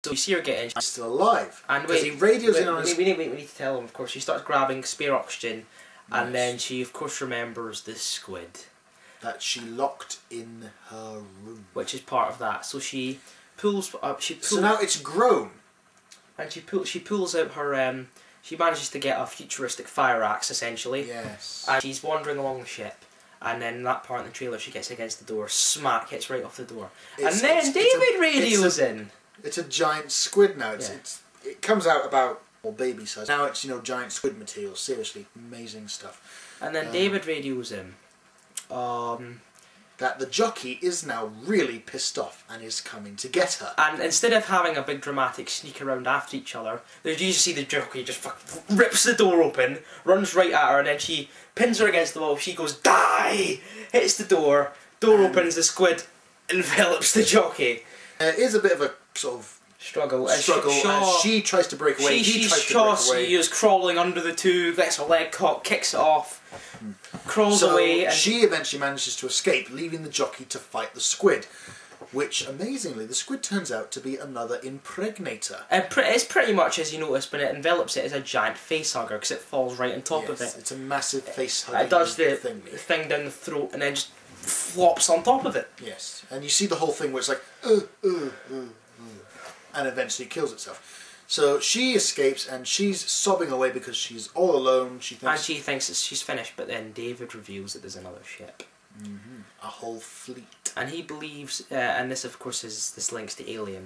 So you see her get in. She's still alive. And because he radios in on his... We need to tell him, of course. She starts grabbing spare oxygen, and then she, of course, remembers the squid. That she locked in her room. Which is part of that. So she pulls up... So now it's grown. And she pulls out her... she manages to get a futuristic fire axe, essentially. Yes. And she's wandering along the ship. And then in that part in the trailer, she gets against the door. Smack, hits right off the door. And then David radios in. It's a giant squid now. It comes out about baby size. Now it's, you know, giant squid material. Seriously, amazing stuff. And then David radios in. That the jockey is now really pissed off and is coming to get her. And instead of having a big dramatic sneak around after each other, you just see the jockey just rips the door open, runs right at her, and then she pins her against the wall. She goes, "Die!" Hits the door. Door opens. The squid envelops the jockey. It is a bit of a sort of struggle. As she tries to break away. She is crawling under the tube, gets her leg caught, kicks it off, crawls away. And she eventually manages to escape, leaving the jockey to fight the squid. Which, amazingly, the squid turns out to be another impregnator. It's pretty much, as you notice, when it envelops it, as a giant face hugger, because it falls right on top of it. It's a massive face hugger. It does the thing down the throat and then just flops on top of it. Yes, and you see the whole thing where it's like, and eventually kills itself. So she escapes and she's sobbing away because she's all alone. She thinks she's finished, but then David reveals that there's another ship. A whole fleet. And he believes, and this of course this links to Alien,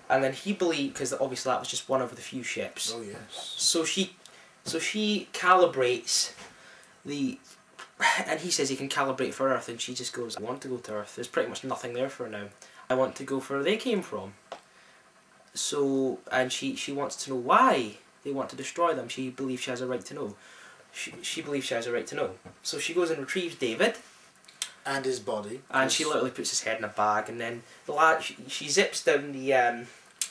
and then he believes, because obviously that was just one of the few ships. Oh yes. So she calibrates the, and he says he can calibrate for Earth, and she just goes, "I want to go to Earth. There's pretty much nothing there for now. I want to go where they came from." So, and she wants to know why they want to destroy them. She believes she has a right to know. She believes she has a right to know. So she goes and retrieves David. And his body. And she literally puts his head in a bag, and then she zips down the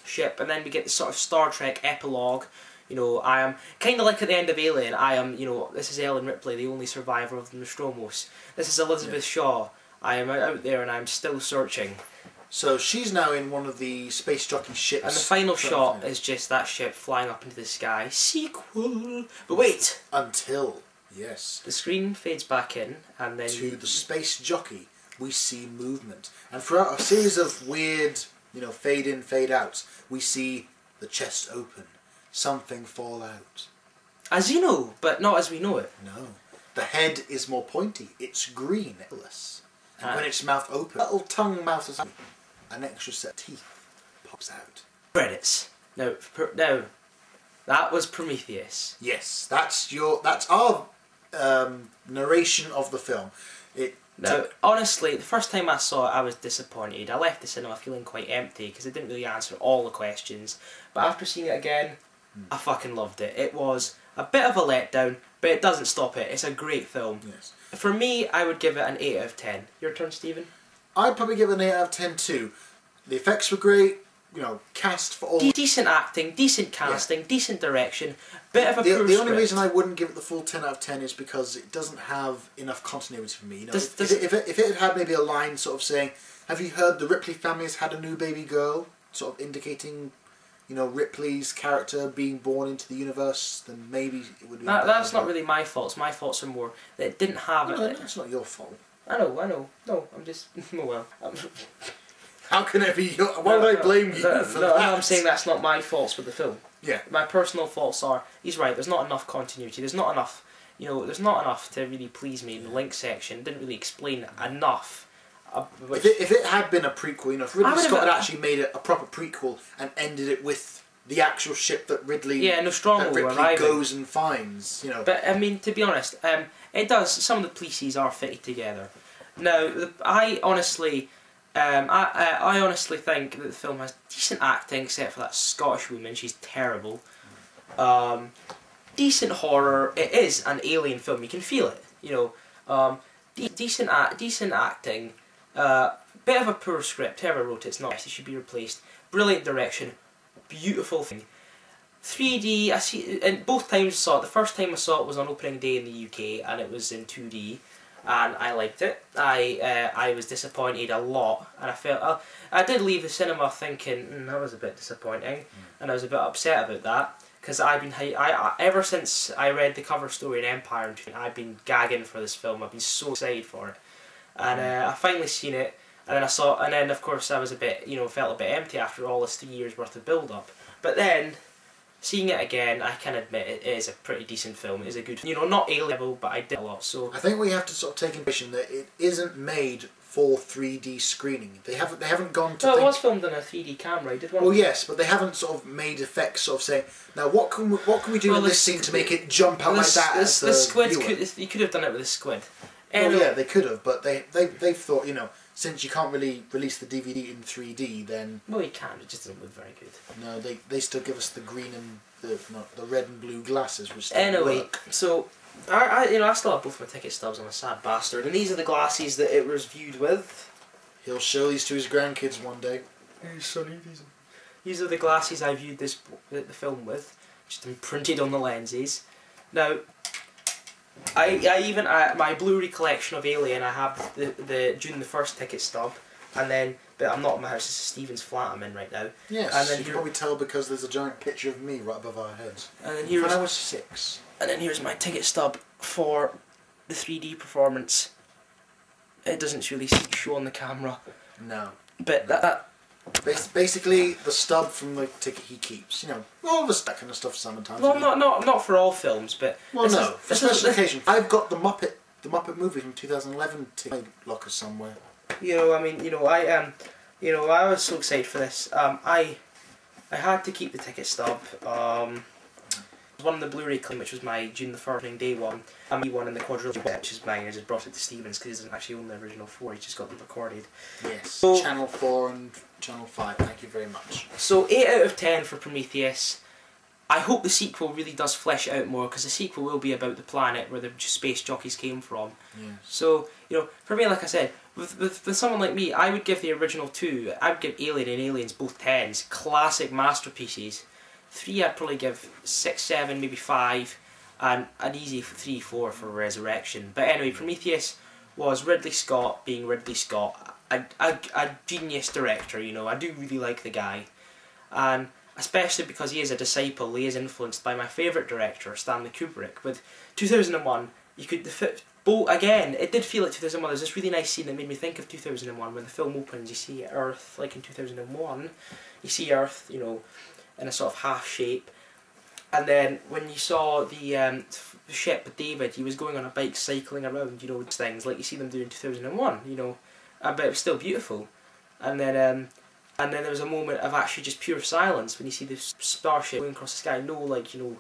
ship, and then we get the sort of Star Trek epilogue. You know, I am kind of like at the end of Alien. I am, you know, this is Ellen Ripley, the only survivor of the Nostromo. This is Elizabeth Shaw. I am out there, and I'm still searching. So she's now in one of the space jockey ships. And the final shot is just that ship flying up into the sky. Sequel. But wait! Until, yes. The screen fades back in, and then... To the space jockey, we see movement. And throughout a series of weird, you know, fade in, fade out, we see the chest open. Something fall out. As you know, but not as we know it. No. The head is more pointy. It's green. And when its mouth opens, little tongue mouth is an extra set of teeth pops out. Credits. Now, that was Prometheus. Yes, that's our narration of the film. Honestly, the first time I saw it, I was disappointed. I left the cinema feeling quite empty because it didn't really answer all the questions. But after seeing it again, I fucking loved it. It was a bit of a letdown, but it doesn't stop it. It's a great film. Yes. For me, I would give it an 8 out of 10. Your turn, Stephen? I'd probably give it an 8 out of 10 too. The effects were great, you know, cast for all... Decent acting, decent casting, decent direction, bit of a poor The only reason I wouldn't give it the full 10 out of 10 is because it doesn't have enough continuity for me. You know, if it had had maybe a line sort of saying, "Have you heard the Ripley family has had a new baby girl?" sort of indicating, you know, Ripley's character being born into the universe, then maybe it would be... That's not really my faults. My faults are more that it didn't have... No, that's not your fault. I know. No, I'm just... well... How can it be your... Why would I blame you for that? No, I'm saying that's not my faults with the film. Yeah. My personal faults are... He's right, there's not enough continuity. There's not enough... You know, there's not enough to really please me in the link section. It didn't really explain enough. If it had been a prequel, you know, if Ridley Scott had actually made it a proper prequel and ended it with the actual ship that Ridley goes and finds, you know. But I mean, to be honest, it does. Some of the pieces are fitted together. Now, I honestly think that the film has decent acting, except for that Scottish woman. She's terrible. Decent horror. It is an alien film. You can feel it. You know, decent acting. Bit of a poor script. Whoever wrote it's not. It should be replaced. Brilliant direction. Beautiful thing. 3D. I see. And both times I saw it. The first time I saw it was on opening day in the UK, and it was in 2D. and I liked it. I was disappointed a lot, and I felt I did leave the cinema thinking that was a bit disappointing, and I was a bit upset about that because I've been ever since I read the cover story in Empire, I've been gagging for this film. I've been so excited for it, and I finally seen it, and then and then of course I was a bit felt a bit empty after all this 3 years worth of build up, but then. Seeing it again, I can admit it is a pretty decent film. It is a good, not A level, but I did a lot. So I think we have to sort of take into consideration that it isn't made for 3D screening. They haven't gone to. Well, it was filmed on a 3D camera. Did one? Well, yes, but they haven't sort of made effects, sort of saying, now what can we do in this scene to make it jump out like that? The squid you could have done it with a squid. Well, yeah, they could have, but they've thought, since you can't really release the DVD in 3D, then... Well, you can, it just doesn't look very good. No, they still give us the green and the red and blue glasses, which still anyway, work. so, I still have both my ticket stubs, I'm a sad bastard, and these are the glasses that it was viewed with. He'll show these to his grandkids one day. Hey Sonny, these are the glasses I viewed the film with, just imprinted on the lenses. Now, my Blu-ray collection of Alien, I have the June the 1st ticket stub, but I'm not in my house, it's Stephen's flat I'm in right now. Yes, and then you can probably tell because there's a giant picture of me right above our heads. And then here's, when I was 6. And then here's my ticket stub for the 3D performance. It doesn't really show on the camera. No. But that basically the stub from the ticket he keeps. All this that kind of stuff sometimes. Well, not for all films, but well, no, for special occasion. I've got the Muppet movie from 2011 to my locker somewhere. I was so excited for this. I had to keep the ticket stub. One of the Blu-ray claim, which was my June the 1st day one, and me one in the quadrilogy, which is mine. I just brought it to Stevens because he doesn't actually own the original 4. He just got them recorded. Yes. So, Channel 4 and Channel 5. Thank you very much. So 8 out of 10 for Prometheus. I hope the sequel really does flesh it out more, because the sequel will be about the planet where the space jockeys came from. Yes. So, for me, like I said, with someone like me, I would give the original 2, I would give Alien and Aliens both 10s, classic masterpieces. 3 I'd probably give 6, 7, maybe 5, and an easy 3, 4 for Resurrection. But anyway, Prometheus was Ridley Scott being Ridley Scott, a genius director, I do really like the guy. And especially because he is a disciple, he is influenced by my favourite director, Stanley Kubrick. With 2001, you could again, it did feel like 2001. There's this really nice scene that made me think of 2001 when the film opens. You see Earth, like in 2001, you see Earth, in a sort of half shape. And then when you saw the ship with David, he was going on a bike cycling around, things like you see them do in 2001, but it was still beautiful. And then there was a moment of actually just pure silence when you see the starship going across the sky. No,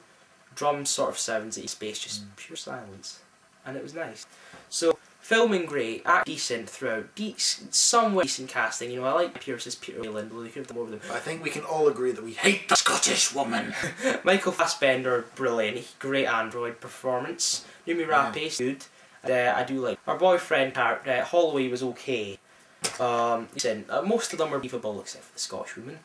drum sort of sounds in space, just pure silence. And it was nice. So, filming great, act decent throughout, somewhat decent casting. I like Pierce's Peter Wayland, although they could have done more with him. I think we can all agree that we hate the Scottish woman. Michael Fassbender, brilliant, great android performance. Noomi Rapace, good. I do like our boyfriend character. Holloway was okay. Most of them were believable except for the Scottish woman.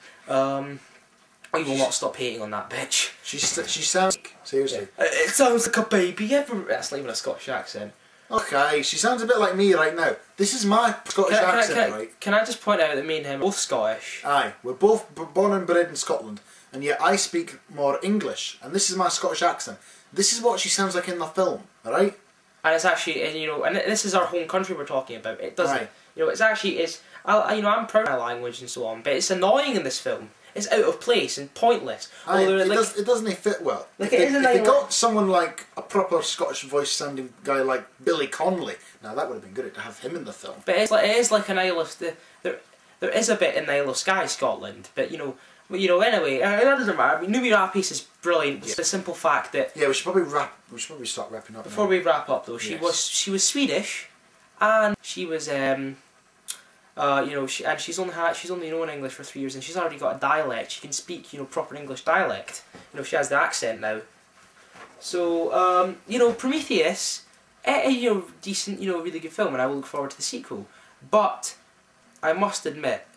I will not stop hating on that bitch. She sounds seriously. It sounds like a baby. That's not even a Scottish accent. Okay, she sounds a bit like me right now. This is my Scottish accent, right? Can I just point out that me and him are both Scottish? Aye, we're both born and bred in Scotland, and yet I speak more English, and this is my Scottish accent. This is what she sounds like in the film, alright? And it's actually, and this is our home country we're talking about. It doesn't, I'm proud of my language and so on, but it's annoying in this film. It's out of place and pointless. Aye, it doesn't fit well. If they got someone like a proper Scottish voice sounding guy like Billy Connolly, now that would have been good to have him in the film. But it is like an Isle of... There is a bit in the Isle of Skye, Scotland, but anyway, that doesn't matter. I mean, Noomi Rapace is brilliant. It's the simple fact that... Yeah, we should probably start wrapping up. Before we wrap up though, she was Swedish, and she was she's only known English for 3 years, and she's already got a dialect. She can speak, proper English dialect. She has the accent now. So, Prometheus, decent, really good film, and I will look forward to the sequel. But I must admit,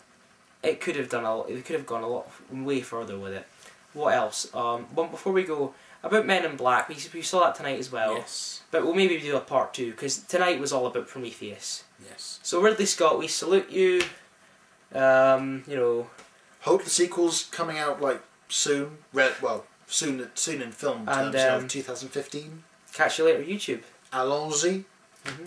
it could have gone a lot way further with it. What else? But before we go, about Men in Black. We saw that tonight as well. Yes. But we'll maybe do a part 2 because tonight was all about Prometheus. Yes. So Ridley Scott, we salute you. You know. Hope the sequel's coming out like soon. Well, soon in film terms. And 2015. Catch you later, YouTube. Allons-y. Mm-hmm.